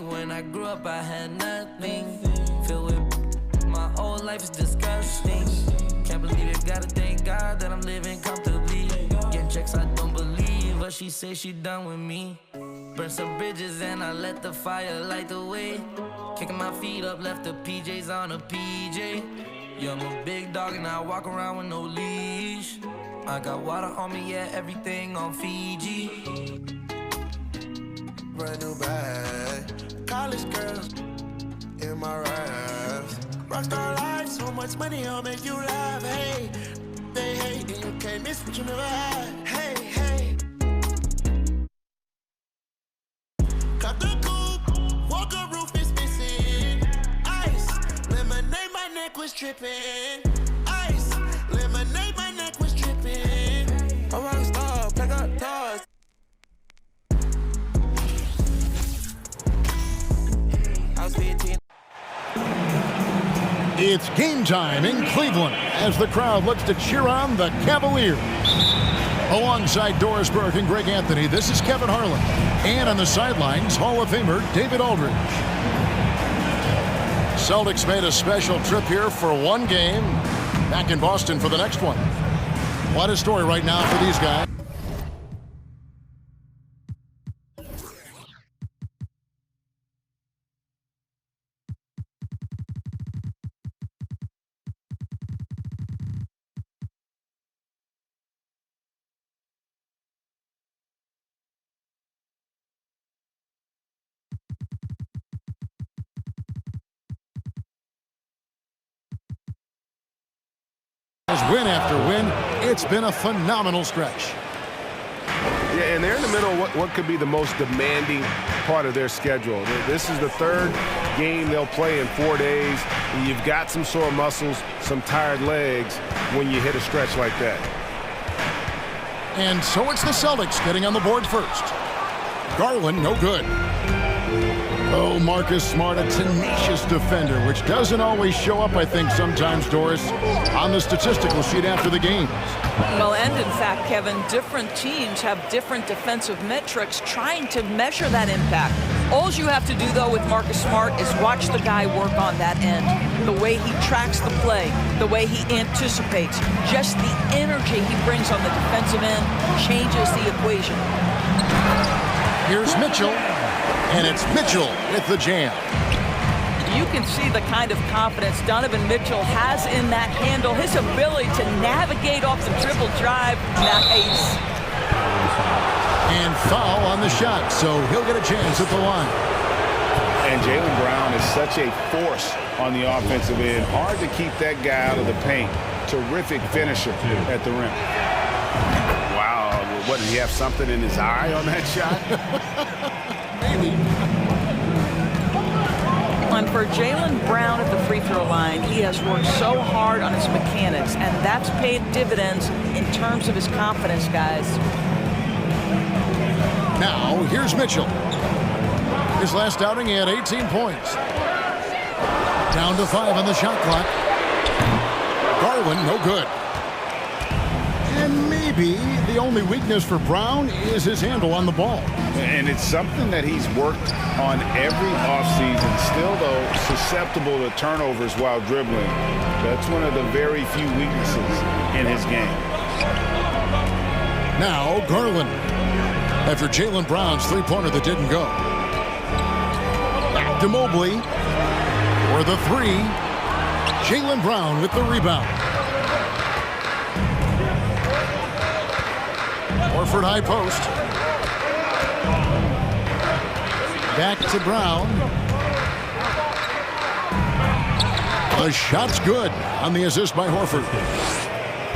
me when I grew up, I had nothing. Filled with my whole life is disgusting. Can't believe it, gotta thank God that I'm living comfortably. Getting checks, I don't believe, but she say she done with me. Burn some bridges and I let the fire light the way. Kicking my feet up, left the PJs on a PJ. Yeah, I'm a big dog and I walk around with no leash. I got water on me, yeah, everything on Fiji. Brand new bag, college girls in my raps. Rockstar life, so much money, I'll make you laugh. Hey, they hate and you can't miss what you never had. Hey, hey. Cut the coupe, walker roof is missing. Ice, lemonade, my neck was tripping. Ice, lemonade, my neck was tripping. A rockstar, pack up doors. I was 15. It's game time in Cleveland as the crowd looks to cheer on the Cavaliers. Alongside Doris Burke and Greg Anthony, this is Kevin Harlan. And on the sidelines, Hall of Famer David Aldridge. Celtics made a special trip here for one game. Back in Boston for the next one. What a story right now for these guys. Win after win, it's been a phenomenal stretch. Yeah, and they're in the middle of what could be the most demanding part of their schedule. This is the third game they'll play in 4 days, and you've got some sore muscles, some tired legs when you hit a stretch like that. And so it's the Celtics getting on the board first. Garland, no good. Oh, Marcus Smart, a tenacious defender, which doesn't always show up, I think, sometimes, Doris, on the statistical sheet after the games. Well, and in fact, Kevin, different teams have different defensive metrics trying to measure that impact. All you have to do, though, with Marcus Smart is watch the guy work on that end. The way he tracks the play, the way he anticipates, just the energy he brings on the defensive end changes the equation. Here's Mitchell. And it's Mitchell with the jam. You can see the kind of confidence Donovan Mitchell has in that handle, his ability to navigate off the dribble drive. Nice. And foul on the shot, so he'll get a chance at the line. And Jaylen Brown is such a force on the offensive end. Hard to keep that guy out of the paint. Terrific finisher at the rim. Wow, what, did he have something in his eye on that shot? And for Jaylen Brown at the free throw line, he has worked so hard on his mechanics, and that's paid dividends in terms of his confidence, guys. Now, here's Mitchell. His last outing, he had 18 points. Down to 5 on the shot clock. Garland, no good. And maybe the only weakness for Brown is his handle on the ball. And it's something that he's worked on every offseason. Still, though, susceptible to turnovers while dribbling. That's one of the very few weaknesses in his game. Now, Garland. After Jaylen Brown's three-pointer that didn't go. Back to Mobley. For the three. Jaylen Brown with the rebound. Horford high post. Back to Brown. The shot's good on the assist by Horford.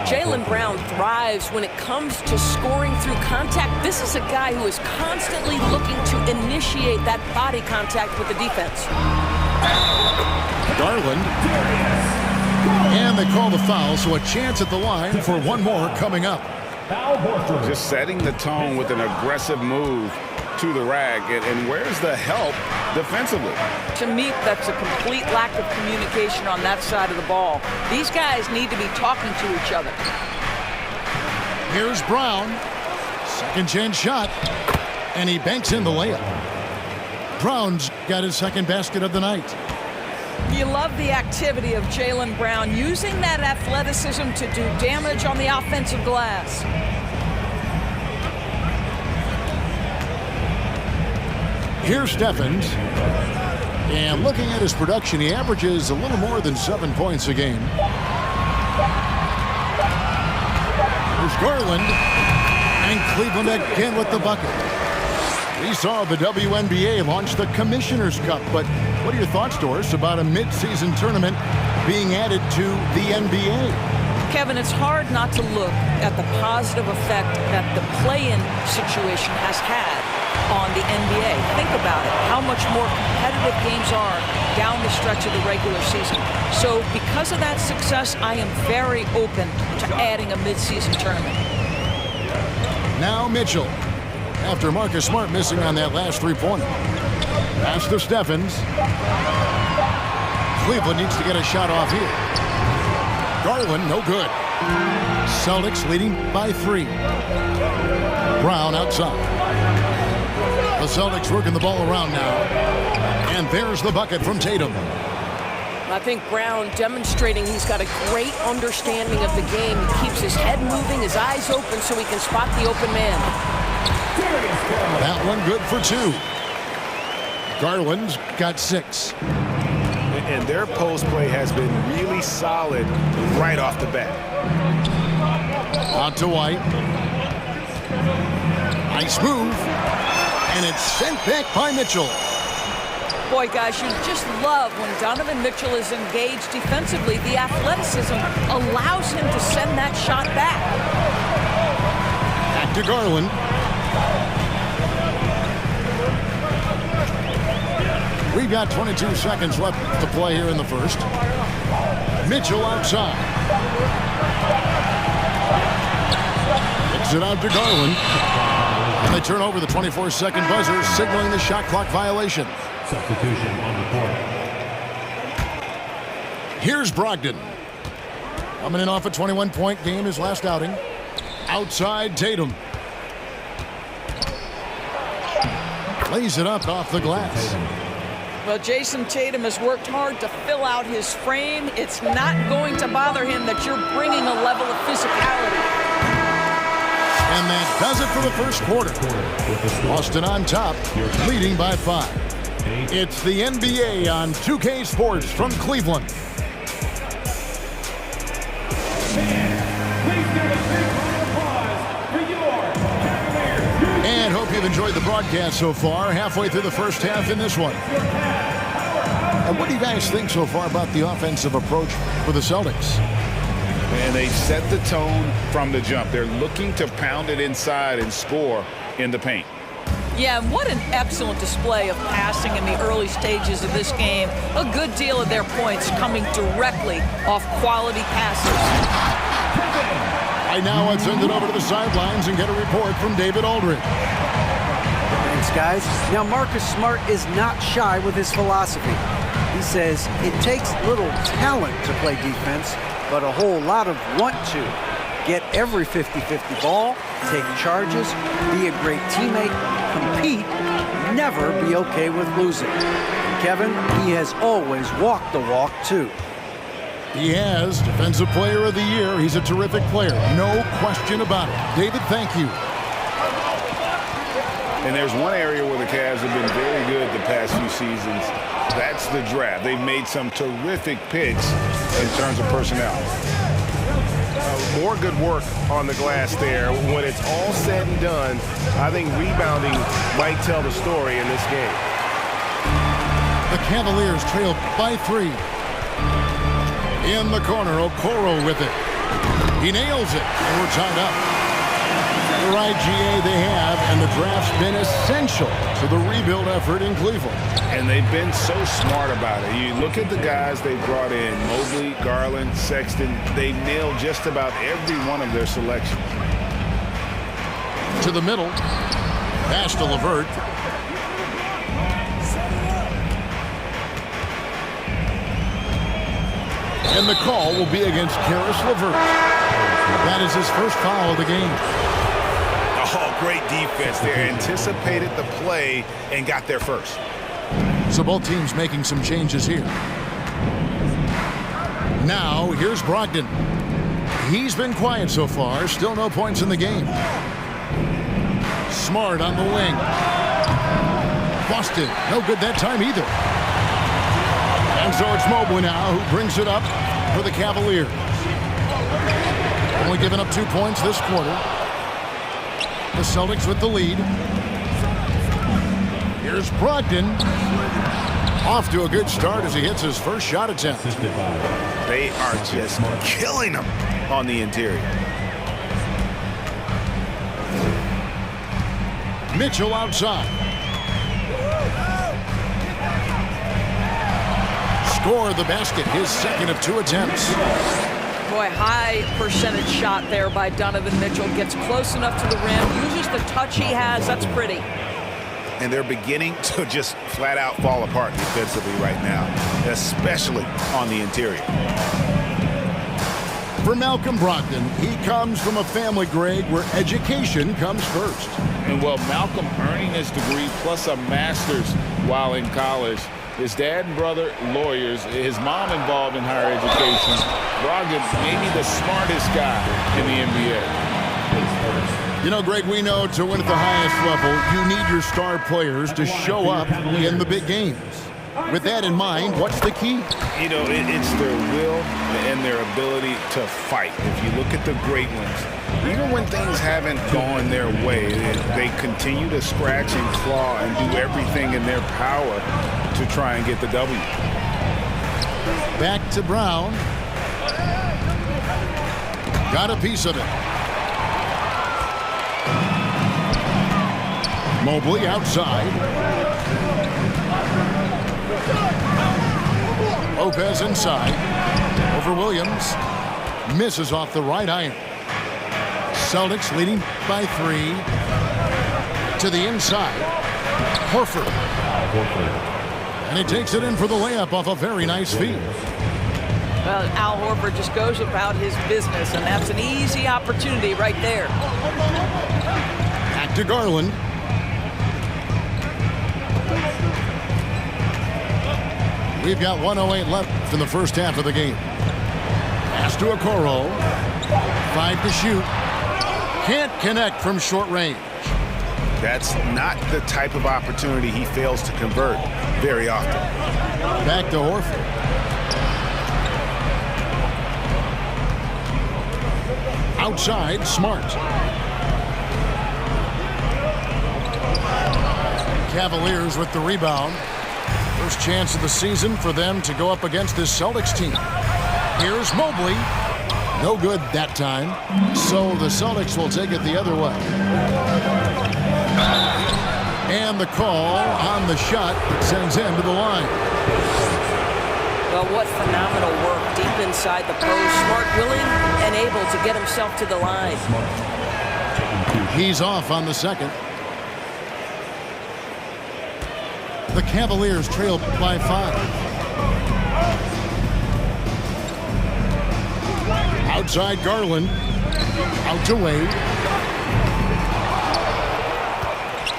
Jaylen Brown thrives when it comes to scoring through contact. This is a guy who is constantly looking to initiate that body contact with the defense. Garland. And they call the foul, so a chance at the line for one more coming up. Just setting the tone with an aggressive move to the rack. And where's the help defensively? To me, that's a complete lack of communication on that side of the ball. These guys need to be talking to each other. Here's Brown. Second chance shot. And he banks in the layup. Brown's got his second basket of the night. You love the activity of Jaylen Brown, using that athleticism to do damage on the offensive glass. Here's Steffens. And looking at his production, he averages a little more than 7 points a game. Here's Garland. And Cleveland again with the bucket. We saw the WNBA launch the Commissioner's Cup, but what are your thoughts, Doris, about a mid-season tournament being added to the NBA? Kevin, it's hard not to look at the positive effect that the play-in situation has had on the NBA. Think about it, how much more competitive games are down the stretch of the regular season. So because of that success, I am very open to adding a mid-season tournament. Now Mitchell. After Marcus Smart missing on that last three-pointer. Pass to Steffens. Cleveland needs to get a shot off here. Garland, no good. Celtics leading by 3. Brown outside. The Celtics working the ball around now. And there's the bucket from Tatum. I think Brown demonstrating he's got a great understanding of the game. He keeps his head moving, his eyes open so he can spot the open man. That one good for 2. Garland's got 6. And their post play has been really solid right off the bat. Out to White. Nice move. And it's sent back by Mitchell. Boy, guys, you just love when Donovan Mitchell is engaged defensively. The athleticism allows him to send that shot back. Back to Garland. We've got 22 seconds left to play here in the first. Mitchell outside. Kicks it out to Garland. And they turn over the 24-second buzzer, signaling the shot clock violation. Substitution on the court. Here's Brogdon. Coming in off a 21-point game, his last outing. Outside Tatum. Lays it up off the glass. Well, Jason Tatum has worked hard to fill out his frame. It's not going to bother him that you're bringing a level of physicality. And that does it for the first quarter. Boston on top, leading by 5. It's the NBA on 2K Sports from Cleveland. And hope you've enjoyed the broadcast so far. Halfway through the first half in this one. And what do you guys think so far about the offensive approach for the Celtics? And they've set the tone from the jump. They're looking to pound it inside and score in the paint. Yeah, what an excellent display of passing in the early stages of this game. A good deal of their points coming directly off quality passes. Right now, I'd send it over to the sidelines and get a report from David Aldridge. Thanks, guys. Now, Marcus Smart is not shy with his philosophy. He says it takes little talent to play defense, but a whole lot of want to. Get every 50-50 ball, take charges, be a great teammate, compete, never be okay with losing. Kevin, he has always walked the walk, too. He has Defensive Player of the Year. He's a terrific player. No question about it. David, thank you. And there's one area where the Cavs have been very good the past few seasons. That's the draft. They've made some terrific picks in terms of personnel. More good work on the glass there. When it's all said and done, I think rebounding might tell the story in this game. The Cavaliers trail by 3. In the corner, Okoro with it. He nails it, and we're tied up. The right GA they have, and the draft's been essential to the rebuild effort in Cleveland. And they've been so smart about it. You look at the guys they've brought in, Mobley, Garland, Sexton. They've nailed just about every one of their selections. To the middle. Pass to LeVert. And the call will be against Caris LeVert. That is his first foul of the game. Oh, great defense there. Anticipated the play and got there first. So both teams making some changes here. Now, here's Brogdon. He's been quiet so far. Still no points in the game. Smart on the wing. Boston, no good that time either. And so it's Mobley now who brings it up for the Cavaliers. Only giving up 2 points this quarter. The Celtics with the lead. Here's Brogdon. Off to a good start as he hits his first shot attempt. They are just killing him on the interior. Mitchell outside. Score the basket, his second of 2 attempts. Boy, high percentage shot there by Donovan Mitchell. Gets close enough to the rim, uses the touch he has. That's pretty. And they're beginning to just flat out fall apart defensively right now, especially on the interior. For Malcolm Brogdon, he comes from a family, Greg, where education comes first. And well, Malcolm earning his degree plus a master's while in college. His dad and brother, lawyers. His mom involved in higher education. Brogdon, maybe the smartest guy in the NBA. You know, Greg, we know to win at the highest level, you need your star players to show up in the big games. With that in mind, what's the key? You know, it's their will and their ability to fight. If you look at the great ones, even when things haven't gone their way, they continue to scratch and claw and do everything in their power to try and get the W. Back to Brown. Got a piece of it. Mobley outside. Lopez inside. Over Williams. Misses off the right iron. Celtics leading by 3. To the inside. Horford. And he takes it in for the layup off a very nice feed. Well, Al Horford just goes about his business, and that's an easy opportunity right there. Back to Garland. We've got 1:08 left in the first half of the game. Pass to Okoro. 5 to shoot. Can't connect from short range. That's not the type of opportunity he fails to convert very often. Back to Horford. Outside, Smart. Cavaliers with the rebound. First chance of the season for them to go up against this Celtics team. Here's Mobley. No good that time. So the Celtics will take it the other way. And the call on the shot that sends him to the line. Well, what phenomenal work deep inside the post. Smart, willing, and able to get himself to the line. He's off on the second. The Cavaliers trail by 5. Outside Garland. Out to Wade.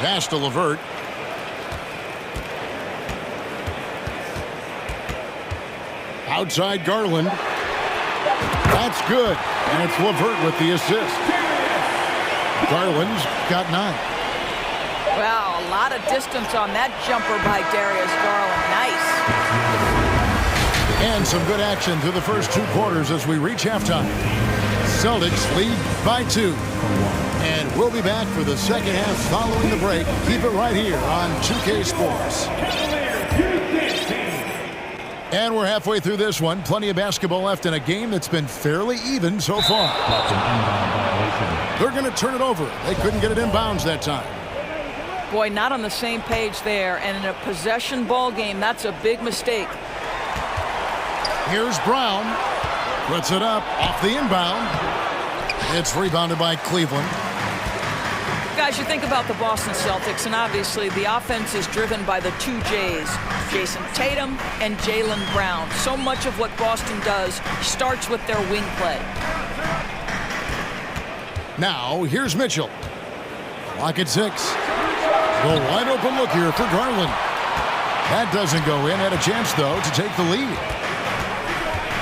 Pass to LeVert. Outside Garland. That's good. And it's LeVert with the assist. Garland's got 9. Wow, a lot of distance on that jumper by Darius Garland. Nice. And some good action through the first 2 quarters as we reach halftime. Celtics lead by 2. And we'll be back for the second half following the break. Keep it right here on 2K Sports. And we're halfway through this one. Plenty of basketball left in a game that's been fairly even so far. They're going to turn it over. They couldn't get it inbounds that time. Boy, not on the same page there. And in a possession ball game, that's a big mistake. Here's Brown. Puts it up off the inbound. It's rebounded by Cleveland. Guys, you think about the Boston Celtics, and obviously the offense is driven by the 2 J's, Jason Tatum and Jaylen Brown. So much of what Boston does starts with their wing play. Now, here's Mitchell. Clock at 6. The wide open look here for Garland. That doesn't go in. Had a chance, though, to take the lead.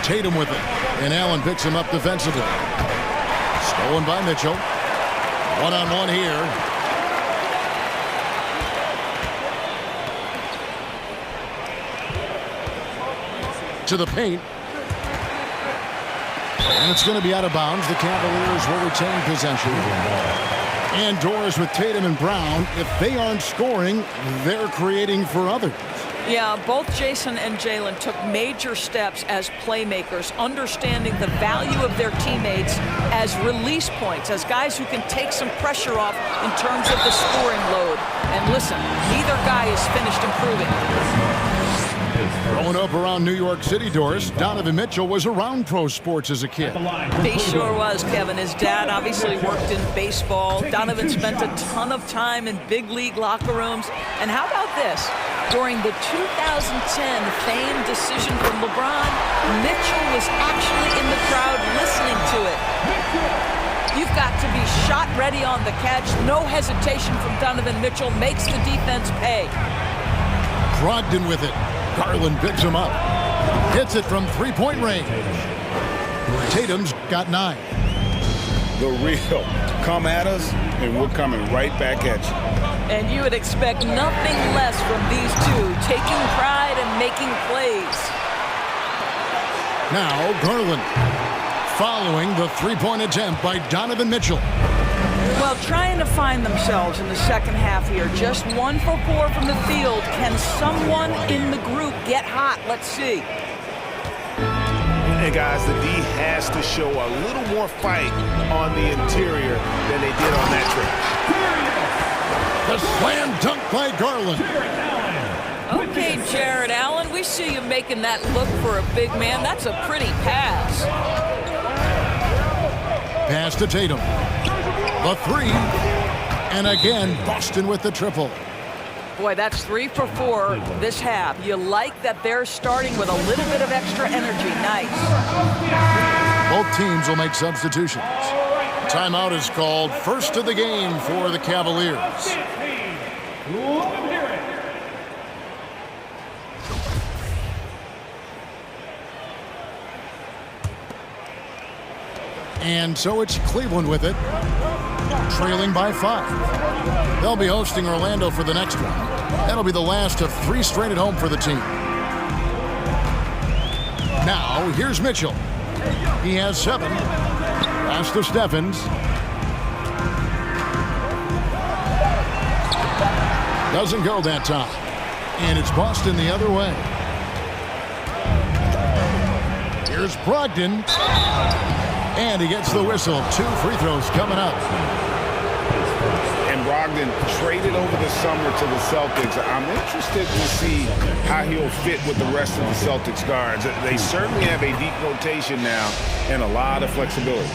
Tatum with it. And Allen picks him up defensively. Stolen by Mitchell. One-on-one here. To the paint. And it's going to be out of bounds. The Cavaliers will retain possession. And Doris with Tatum and Brown. If they aren't scoring, they're creating for others. Yeah, both Jason and Jalen took major steps as playmakers, understanding the value of their teammates as release points, as guys who can take some pressure off in terms of the scoring load. And listen, neither guy is finished improving. Growing up around New York City, Doris, Donovan Mitchell was around pro sports as a kid. He sure was, Kevin. His dad obviously worked in baseball. Donovan spent a ton of time in big league locker rooms. And how about this? During the 2010 famed decision from LeBron, Mitchell was actually in the crowd listening to it. You've got to be shot ready on the catch. No hesitation from Donovan Mitchell. Makes the defense pay. Brogdon with it. Garland picks him up. Hits it from three-point range. Tatum's got 9. The real. Come at us, and we're coming right back at you. And you would expect nothing less from these two, taking pride and making plays. Now Garland following the three-point attempt by Donovan Mitchell. Well, trying to find themselves in the second half here. Just 1 for 4 from the field. Can someone in the group get hot? Let's see. Hey, guys, the D has to show a little more fight on the interior than they did on that trip. The slam dunk by Garland. Okay, Jared Allen, we see you making that look for a big man. That's a pretty pass. Pass to Tatum. The 3. And again, Boston with the triple. Boy, that's 3 for 4 this half. You like that they're starting with a little bit of extra energy. Nice. Both teams will make substitutions. Timeout is called. First of the game for the Cavaliers. And so it's Cleveland with it, trailing by 5. They'll be hosting Orlando for the next one. That'll be the last of 3 straight at home for the team. Now, here's Mitchell. He has 7. Pass to Stephens. Doesn't go that time. And it's Boston the other way. Here's Brogdon. And he gets the whistle. 2 free throws coming up. And Brogdon traded over the summer to the Celtics. I'm interested to see how he'll fit with the rest of the Celtics guards. They certainly have a deep rotation now and a lot of flexibility.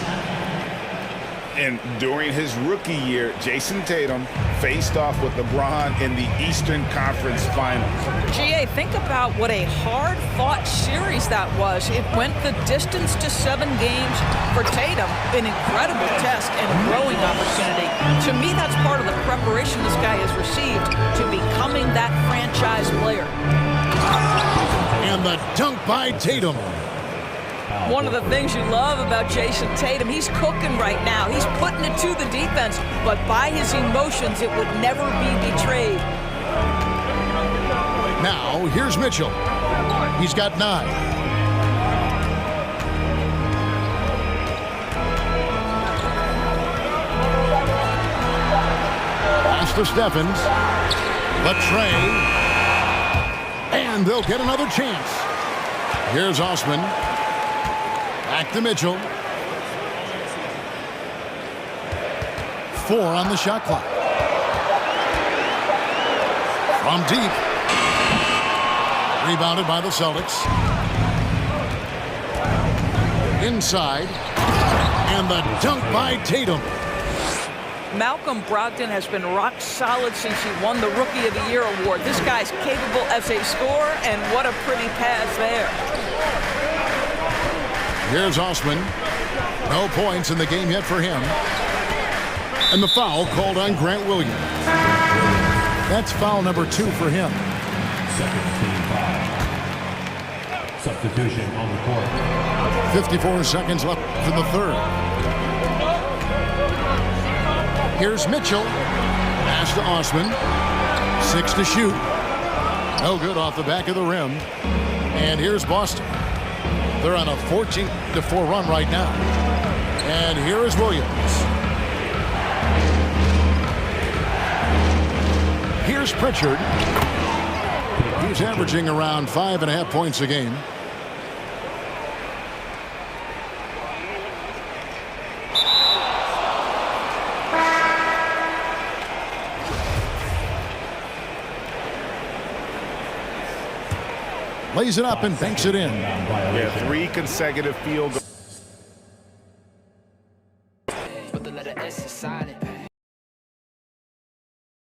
And during his rookie year, Jason Tatum faced off with LeBron in the Eastern Conference Finals. GA, think about what a hard-fought series that was. It went the distance to 7 games for Tatum, an incredible test and growing opportunity. To me, that's part of the preparation this guy has received to becoming that franchise player. And the dunk by Tatum. One of the things you love about Jason Tatum, he's cooking right now. He's putting it to the defense, but by his emotions, it would never be betrayed. Now, here's Mitchell. He's got 9. Pass to Stephens. The tray. And they'll get another chance. Here's Osman. Back to Mitchell. 4 on the shot clock. From deep. Rebounded by the Celtics. Inside. And the dunk by Tatum. Malcolm Brogdon has been rock solid since he won the Rookie of the Year award. This guy's capable as a scorer, and what a pretty pass there. Here's Osman. No points in the game yet for him. And the foul called on Grant Williams. That's foul number 2 for him. Second team foul. Substitution on the court. 54 seconds left in the third. Here's Mitchell. Pass to Osman. 6 to shoot. No good off the back of the rim. And here's Boston. They're on a 14-4 run right now. And here is Williams. Here's Pritchard. He's averaging around 5.5 points a game. Lays it up and banks it in. Yeah, 3 consecutive field goals.